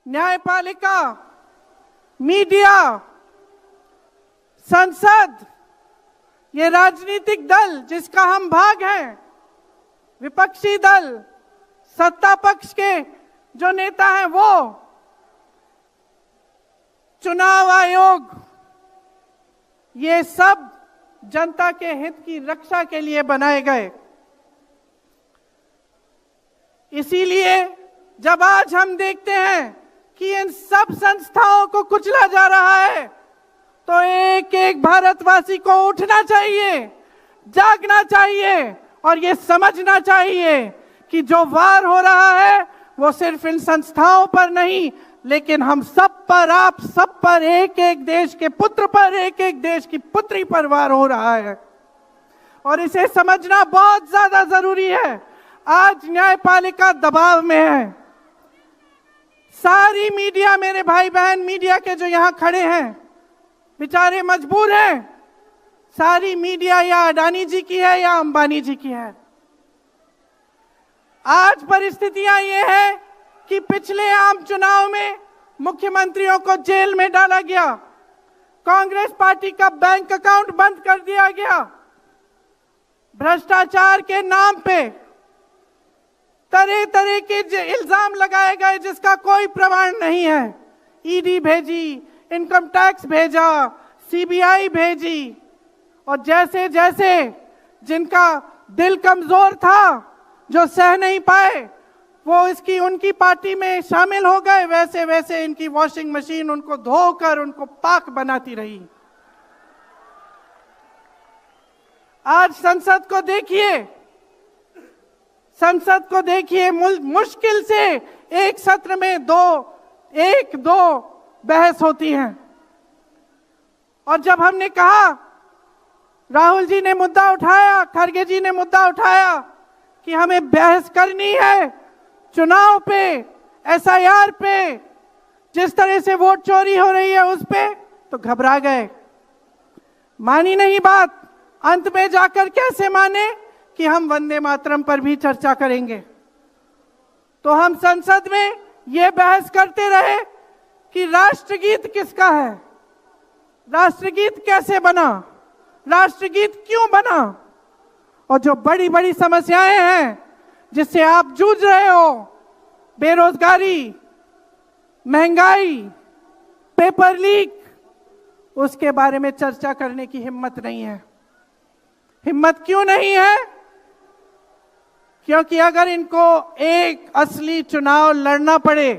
न्यायपालिका, मीडिया, संसद, ये राजनीतिक दल जिसका हम भाग हैं, विपक्षी दल, सत्ता पक्ष के जो नेता हैं, वो चुनाव आयोग, ये सब जनता के हित की रक्षा के लिए बनाए गए। इसीलिए जब आज हम देखते हैं कि इन सब संस्थाओं को कुचला जा रहा है, तो एक एक भारतवासी को उठना चाहिए, जागना चाहिए और ये समझना चाहिए कि जो वार हो रहा है वो सिर्फ इन संस्थाओं पर नहीं, लेकिन हम सब पर, आप सब पर, एक एक देश के पुत्र पर, एक एक देश की पुत्री पर वार हो रहा है और इसे समझना बहुत ज्यादा जरूरी है। आज न्यायपालिका दबाव में है। सारी मीडिया, मेरे भाई बहन मीडिया के जो यहां खड़े हैं, बेचारे मजबूर हैं। सारी मीडिया या अडानी जी की है या अंबानी जी की है। आज परिस्थितियां ये है कि पिछले आम चुनाव में मुख्यमंत्रियों को जेल में डाला गया, कांग्रेस पार्टी का बैंक अकाउंट बंद कर दिया गया, भ्रष्टाचार के नाम पे तरह तरह के इल्जाम लगाए गए जिसका कोई प्रमाण नहीं है। ईडी भेजी, इनकम टैक्स भेजा, सीबीआई भेजी और जैसे जैसे जिनका दिल कमजोर था, जो सह नहीं पाए, वो उनकी पार्टी में शामिल हो गए, वैसे वैसे इनकी वॉशिंग मशीन उनको धोकर उनको पाक बनाती रही। आज संसद को देखिए, मुश्किल से एक सत्र में दो बहस होती हैं। और जब हमने कहा, राहुल जी ने मुद्दा उठाया, खड़गे जी ने मुद्दा उठाया कि हमें बहस करनी है चुनाव पे, एसआईआर पे, जिस तरह से वोट चोरी हो रही है उस पे, तो घबरा गए, मानी नहीं बात। अंत में जाकर कैसे माने कि हम वंदे मातरम पर भी चर्चा करेंगे। तो हम संसद में ये बहस करते रहे कि राष्ट्रगीत किसका है, राष्ट्रगीत कैसे बना, राष्ट्रगीत क्यों बना, और जो बड़ी बड़ी समस्याएं हैं जिससे आप जूझ रहे हो, बेरोजगारी, महंगाई, पेपर लीक, उसके बारे में चर्चा करने की हिम्मत नहीं है। हिम्मत क्यों नहीं है? क्योंकि अगर इनको एक असली चुनाव लड़ना पड़े